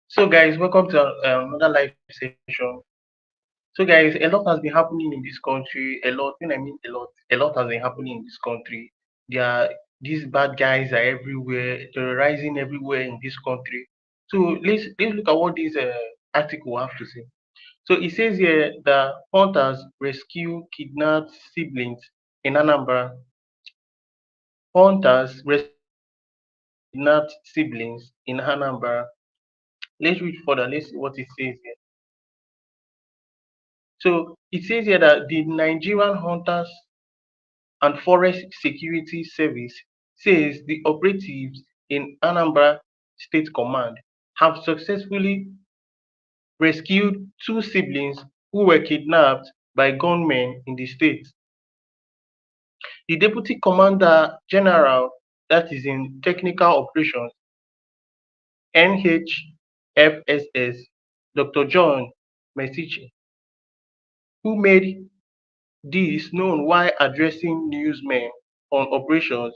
So, guys, welcome to another live session. So, guys, a lot has been happening in this country. A lot, when I mean a lot has been happening in this country. There are these bad guys are everywhere, terrorizing everywhere in this country. So, let's look at what this article have to say. So, it says here that hunters rescue kidnapped siblings in Anambra. Hunters rescue kidnapped siblings in Anambra. Let's read further. Let's see what it says here. So it says here that the Nigerian Hunters and Forest Security Service says the operatives in Anambra State Command have successfully rescued two siblings who were kidnapped by gunmen in the state. The Deputy Commander General, that is in Technical Operations, NHFSS, Dr. John Mesichi, who made this known while addressing newsmen on operations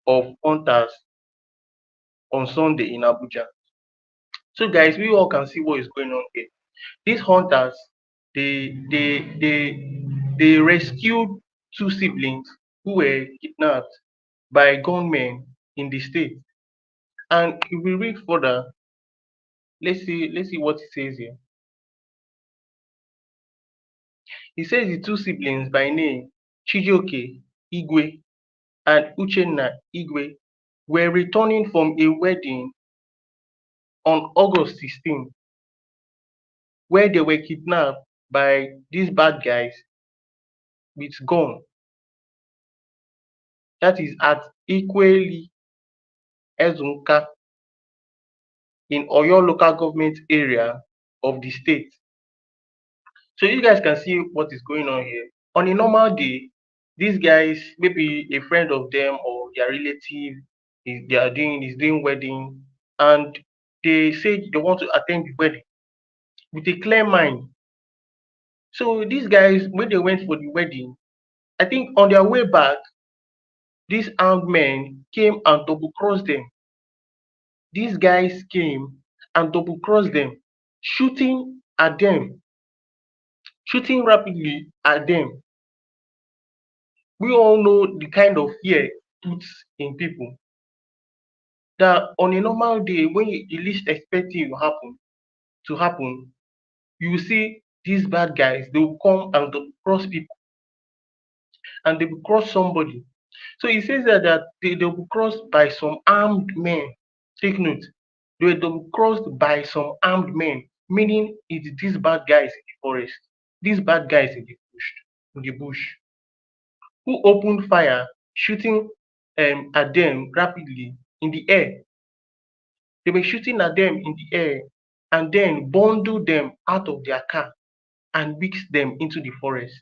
of hunters on Sunday in Abuja. So guys, we all can see what is going on here. These hunters, they rescued two siblings who were kidnapped by gunmen in the state. And if we read further, let's see what it says here. It says the two siblings by name Chijioke Igwe and Uchenna Igwe were returning from a wedding on August 16, where they were kidnapped by these bad guys with gun. That is at Ikweli Ezunka in Oyo local government area of the state. So you guys can see what is going on here. On a normal day, these guys, maybe a friend of them or their relative, is doing wedding, and they say they want to attend the wedding with a clear mind. So these guys, when they went for the wedding, I think on their way back, these armed men came and double crossed them. These guys came and double crossed them, shooting at them, shooting rapidly at them. We all know the kind of fear it puts in people. That on a normal day, when you least expect it to happen, you will see these bad guys, they will come and double cross people and they will cross somebody. So it says that they will cross by some armed men. Take note, they were double crossed by some armed men, meaning it's these bad guys in the forest, these bad guys in the bush, who opened fire, shooting at them rapidly in the air. They were shooting at them in the air and then bundled them out of their car and whisked them into the forest.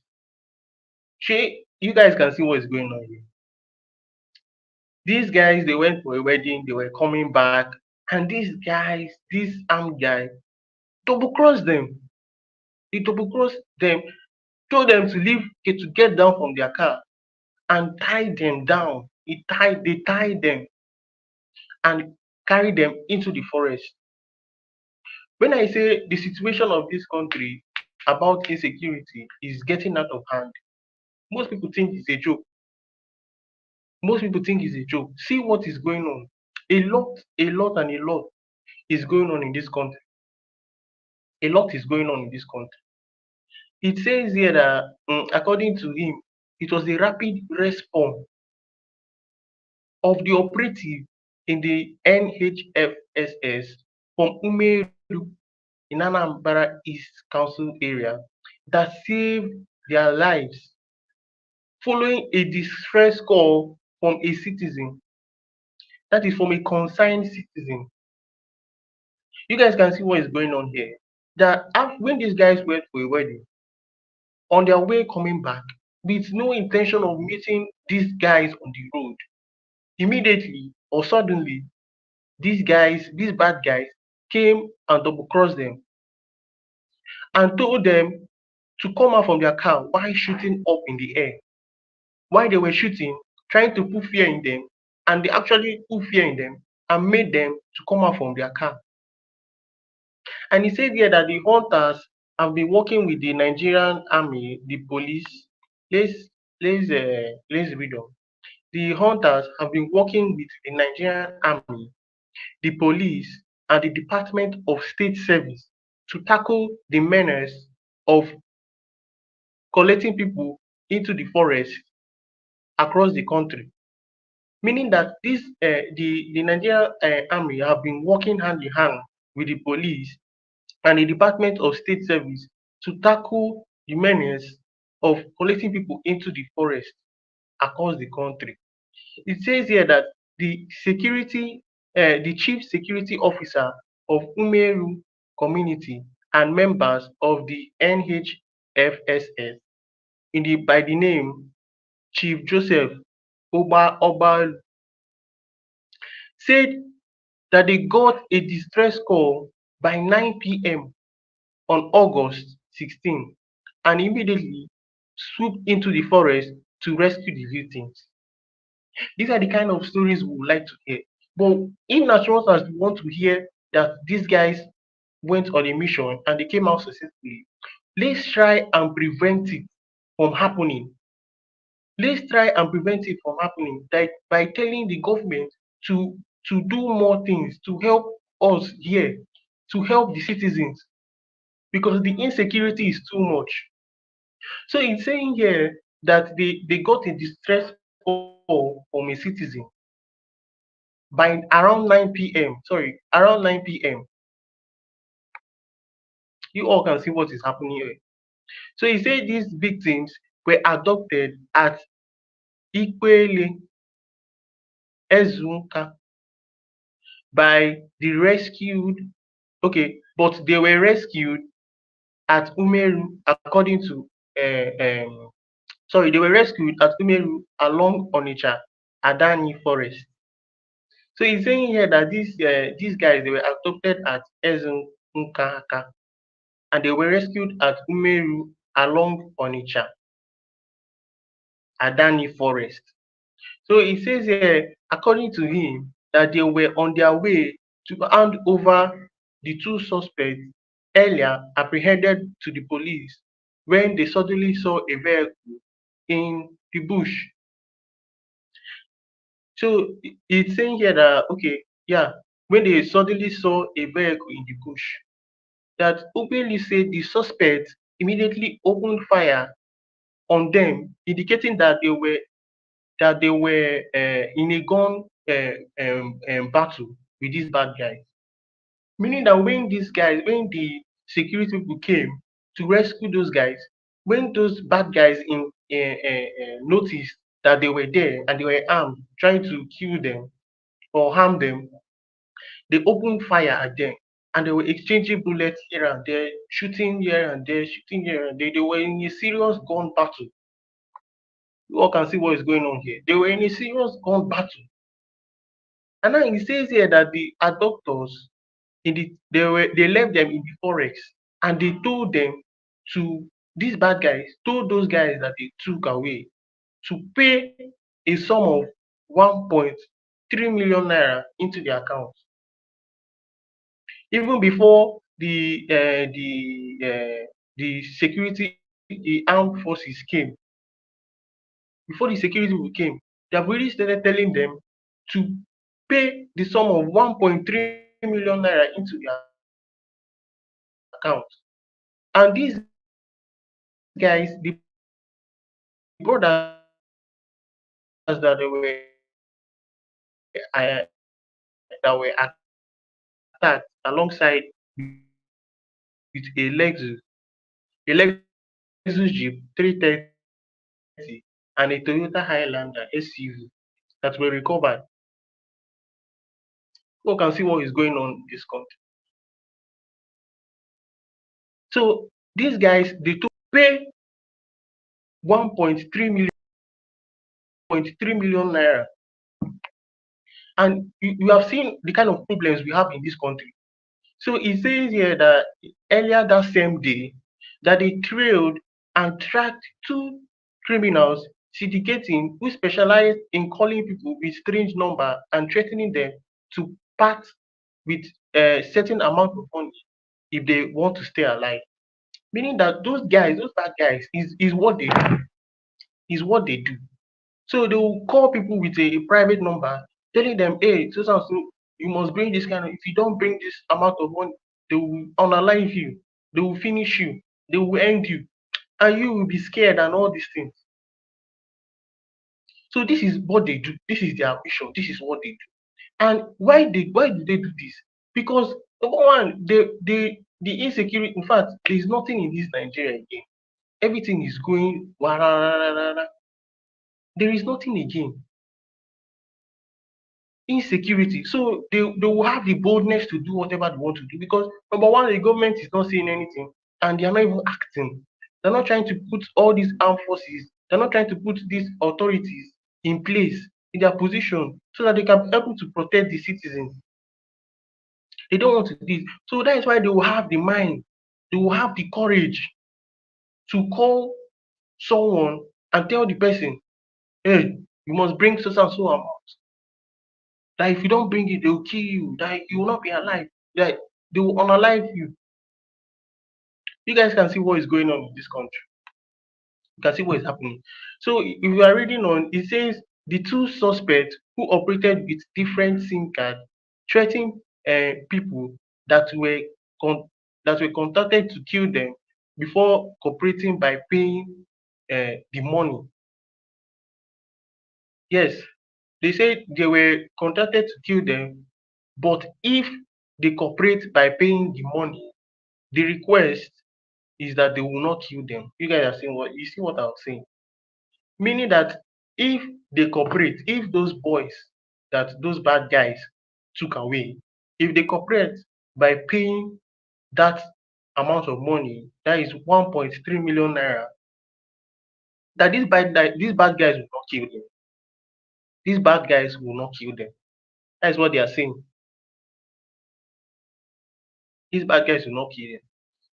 Shay, you guys can see what is going on here. These guys, they went for a wedding, they were coming back, and these guys, this armed guy, double crossed them. He double crossed them, told them to leave, to get down from their car, and tied them down. They tied them and carried them into the forest. When I say the situation of this country about insecurity is getting out of hand, most people think it's a joke. Most people think it's a joke. See what is going on. And a lot is going on in this country. A lot is going on in this country. It says here that, according to him, it was a rapid response of the operative in the NHFSS from Umeru in Anambra East Council area that saved their lives following a distress call from a citizen, that is from a concerned citizen. You guys can see what is going on here. That when these guys went for a wedding, on their way coming back, with no intention of meeting these guys on the road, immediately or suddenly, these bad guys, came and double crossed them and told them to come out from their car while shooting up in the air. While they were shooting, trying to put fear in them, and they actually put fear in them and made them to come out from their car. And he said here that the hunters have been working with the Nigerian army, the police. Let's read on. The hunters have been working with the Nigerian army, the police, and the Department of State Service to tackle the menace of collecting people into the forest across the country. Meaning that the Nigerian army have been working hand in hand with the police and the Department of State Service to tackle the menace of collecting people into the forest across the country. It says here that the chief security officer of Umeru community and members of the NHFSS by the name Chief Joseph Oba said that they got a distress call by 9 p.m. on August 16 and immediately swooped into the forest to rescue the victims. These are the kind of stories we would like to hear. But if naturals want to hear that these guys went on a mission and they came out successfully, let's try and prevent it from happening. Let's try and prevent it from happening by telling the government to do more things to help us here, to help the citizens, because the insecurity is too much. So it's saying here that they got a distress call from a citizen by around 9 p.m. Sorry, around 9 p.m. You all can see what is happening here. So he said these victims were adopted at Ikwele Ezunka by the rescued, okay, but they were rescued at Umeru according to, they were rescued at Umeru along Onitsha Adani Forest. So he's saying here that these guys, they were adopted at Ezunkaka and they were rescued at Umeru along Onitsha Adani Forest. So it says here, according to him, that they were on their way to hand over the two suspects earlier apprehended to the police when they suddenly saw a vehicle in the bush. So it's saying here that, okay, yeah, when they suddenly saw a vehicle in the bush, that openly said the suspects immediately opened fire on them, indicating that they were in a gun battle with these bad guys. Meaning that when the security people came to rescue those guys, when those bad guys noticed that they were there and they were armed, trying to kill them or harm them, they opened fire at them and they were exchanging bullets here and there, shooting here and there, shooting here and there. They were in a serious gun battle. You all can see what is going on here. They were in a serious gun battle. And now it says here that the abductors they left them in the forest and they told them to these bad guys told those guys that they took away to pay a sum of 1.3 million naira into their account. Even before the security, the armed forces came, before the security people came, they have already started telling them to pay the sum of 1.3 million naira into their account. And these guys, the brothers that were attacked alongside with a Lexus Jeep 330 and a Toyota Highlander SUV that were recovered. You can see what is going on in this country. So these guys, they took pay 1.3 million naira. And you have seen the kind of problems we have in this country. So it says here that earlier that same day, that they trailed and tracked two criminals syndicating who specialize in calling people with strange number and threatening them to part with a certain amount of money if they want to stay alive. Meaning that those bad guys is what they do, is what they do. So they will call people with a private number, telling them, hey, so so so, you must bring this kind of, if you don't bring this amount of money, they will unalive you, they will finish you, they will end you, and you will be scared and all these things. So this is what they do, this is their mission, this is what they do. And why do they do this? Because number one, the insecurity, in fact, there is nothing in this Nigeria again. Everything is going warararara. There is nothing again. Insecurity. So they will have the boldness to do whatever they want to do because number one, the government is not saying anything and they are not even acting. They're not trying to put all these armed forces, they're not trying to put these authorities in place in their position so that they can be able to protect the citizens. They don't want to do this. So that is why they will have the mind, they will have the courage to call someone and tell the person, hey, you must bring so and so amount. That if you don't bring it, they will kill you, that you will not be alive, that they will unalive you. You guys can see what is going on in this country. You can see what is happening. So if you are reading on, it says the two suspects who operated with different SIM cards threatened people that were contacted to kill them before cooperating by paying the money. Yes, they said they were contacted to kill them, but if they cooperate by paying the money, the request is that they will not kill them. You guys are saying what you see what I'm saying? Meaning that if they cooperate, if those boys that those bad guys took away, if they cooperate by paying that amount of money, that is 1.3 million naira, that these bad guys will not kill them. These bad guys will not kill them. That is what they are saying. These bad guys will not kill them.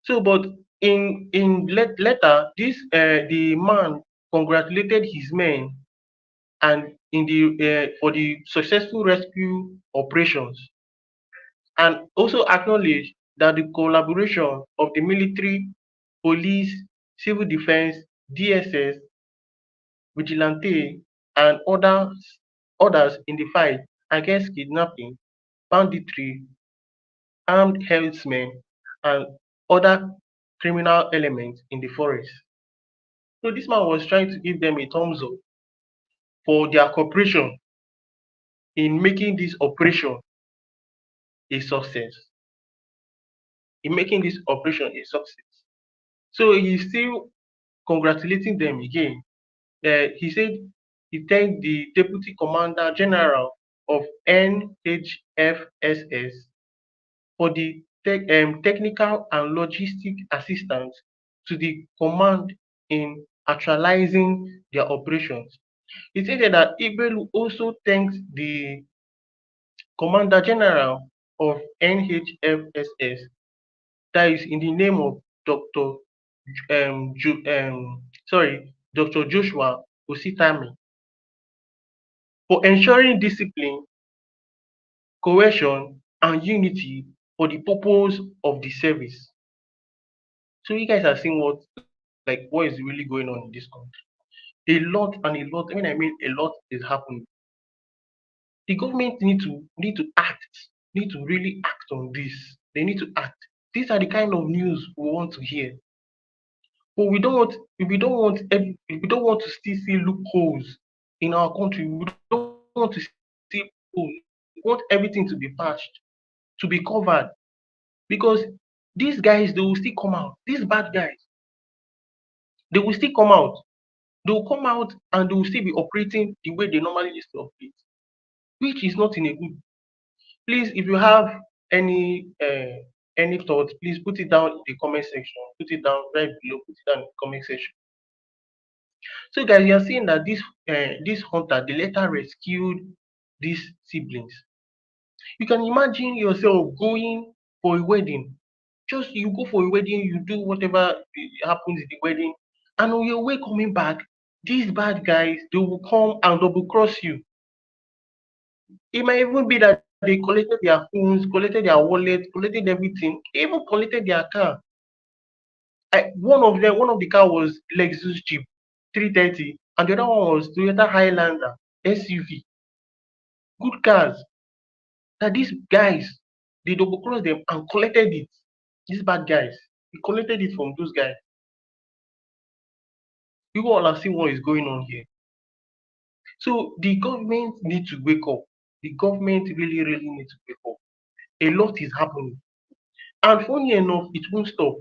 So, but later, this the man congratulated his men and in the for the successful rescue operations, and also acknowledged that the collaboration of the military, police, civil defense, DSS, vigilante, and others in the fight against kidnapping, banditry, armed herdsmen, and other criminal elements in the forest. So this man was trying to give them a thumbs up for their cooperation in making this operation a success. In making this operation a success. So he's still congratulating them again. He said he thanked the Deputy Commander General of NHFSS for the technical and logistic assistance to the command in actualizing their operations. He stated that Igbo also thanks the Commander General of NHFSS, that is in the name of Dr. Dr. Joshua Ositami, for ensuring discipline, cohesion, and unity for the purpose of the service. So you guys are seeing what is really going on in this country. A lot and a lot. I mean a lot is happening. The government need to act, need to really act on this. They need to act. These are the kind of news we want to hear. But we don't want to still see loopholes in our country. We don't want to see loopholes. We want everything to be patched, to be covered. Because these guys, they will still come out. These bad guys, they will still come out. They will come out and they will still be operating the way they normally used to operate, which is not in a good. Please, if you have any thoughts, please put it down in the comment section. Put it down right below. Put it down in the comment section. So, guys, you are seeing that this hunter, they later rescued these siblings. You can imagine yourself going for a wedding. Just you go for a wedding, you do whatever happens in the wedding, and on your way coming back, these bad guys, they will come and double cross you. It might even be that they collected their phones, collected their wallet, collected everything, even collected their car. One of the car was Lexus Jeep 330, and the other one was Toyota Highlander SUV. Good cars. That these guys, they double crossed them and collected it. These bad guys, they collected it from those guys. You all are seeing what is going on here. So the government need to wake up. The government really, really need to wake up. A lot is happening. And funny enough, it won't stop.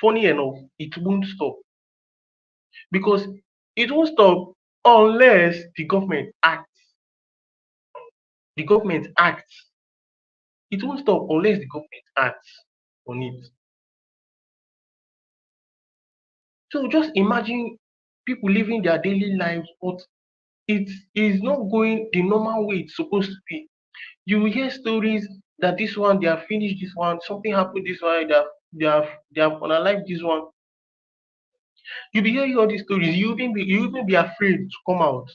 Funny enough, it won't stop. Because it won't stop unless the government acts. The government acts. It won't stop unless the government acts on it. So just imagine people living their daily lives, but it is not going the normal way it's supposed to be. You will hear stories that this one they have finished this one, something happened this one, they have unalived this one. You'll be hearing all these stories, you even be afraid to come out.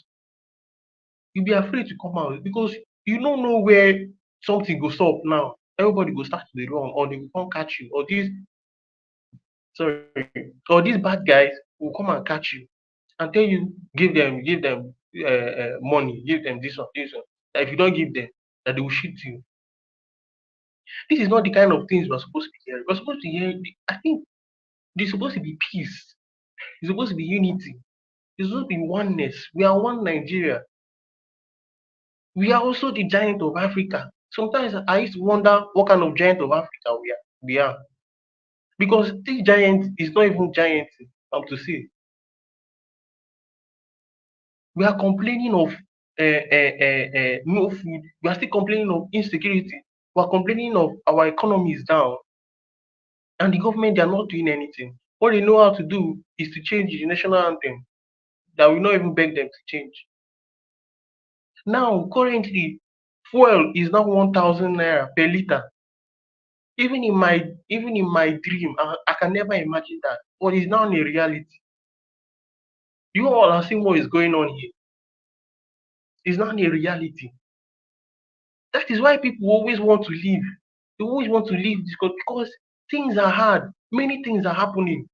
You'll be afraid to come out because you don't know where something goes up now. Everybody go start to dey run, or they will come catch you, or these bad guys will come and catch you and tell you give them money, give them this one. That if you don't give them, that they will shoot you. This is not the kind of things we're supposed to be hearing. We're supposed to hear. I think there's supposed to be peace. There's supposed to be unity. There's supposed to be oneness. We are one Nigeria. We are also the giant of Africa. Sometimes I used to wonder what kind of giant of Africa we are. Because this giant is not even giant, to say. We are complaining of no food. We are still complaining of insecurity. We are complaining of our economy is down. And the government, they are not doing anything. What they know how to do is to change the national anthem that we not even beg them to change. Now, currently, fuel is now 1,000 naira per liter. Even in my dream, I can never imagine that. But it's now a reality. You all are seeing what is going on here. It's not a reality. That is why people always want to leave. They always want to leave this country because things are hard. Many things are happening.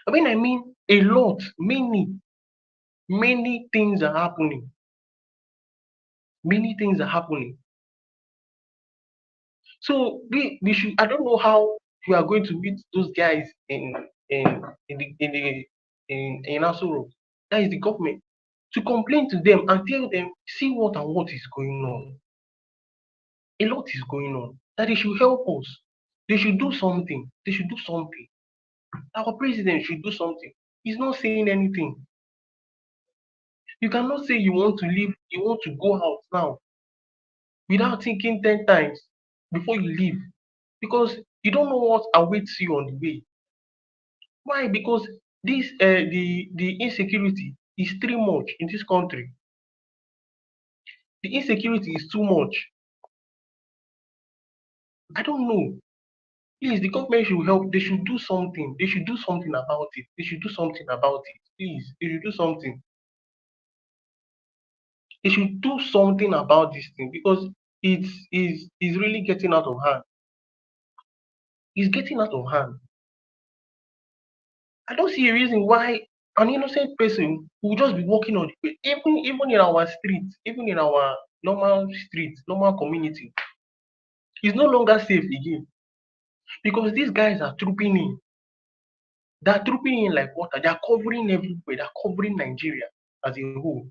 I mean a lot, many things are happening. Many things are happening. So we should. I don't know how we are going to meet those guys in Aso Rock. That is the government, to complain to them and tell them, see what and what is going on. A lot is going on. That they should help us. They should do something. They should do something. Our president should do something. He's not saying anything. You cannot say you want to leave, you want to go out now without thinking 10 times before you leave, because you don't know what awaits you on the way. Why? Because the insecurity is too much in this country. The insecurity is too much. I don't know. Please, the government should help. They should do something. They should do something about it. They should do something about it. Please, they should do something. They should do something about this thing because it's really getting out of hand. It's getting out of hand. I don't see a reason why an innocent person will just be walking on the way, even in our streets, even in our normal streets, normal community. It's no longer safe again because these guys are trooping in. They're trooping in like water. They're covering everywhere. They're covering Nigeria as a whole.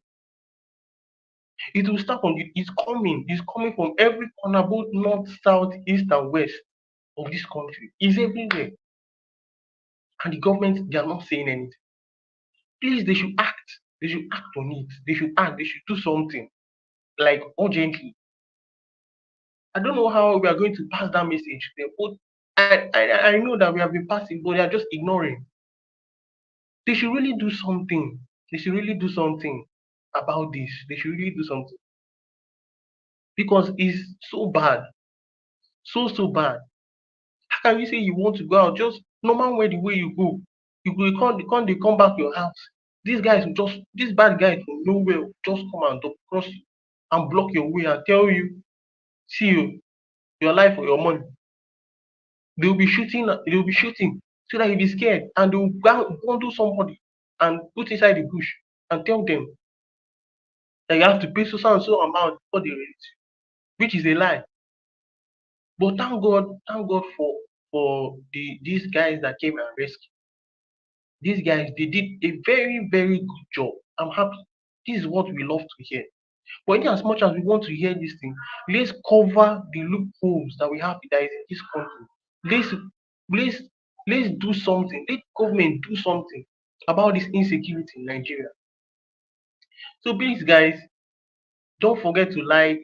It will start from it's coming. It's coming from every corner, both north, south, east, and west of this country. It's everywhere. And the government, they are not saying anything. Please, they should act. They should act on it. They should act. They should do something, like urgently. I don't know how we are going to pass that message to them, but I know that we have been passing, but they are just ignoring. They should really do something. They should really do something about this. They should really do something because it's so bad, so bad. How can you say you want to go out just normal way the way you go? You go they come back to your house. These bad guys from nowhere will just come and double cross you. and block your way and tell you, see you, your life or your money. They will be shooting so that you'll be scared and they will go do somebody and put inside the bush and tell them that you have to pay so and so amount before they release you, which is a lie. But thank God for these guys that came and rescued. These guys, they did a very, very good job. I'm happy. This is what we love to hear. But in as much as we want to hear this thing, let's cover the loopholes that we have that is in this country. Let's let's let's do something. Let government do something about this insecurity in Nigeria. So please, guys, don't forget to like,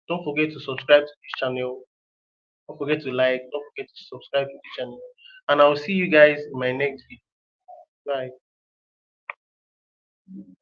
don't forget to subscribe to this channel. Don't forget to like, don't forget to subscribe to the channel. And I'll see you guys in my next video. Bye.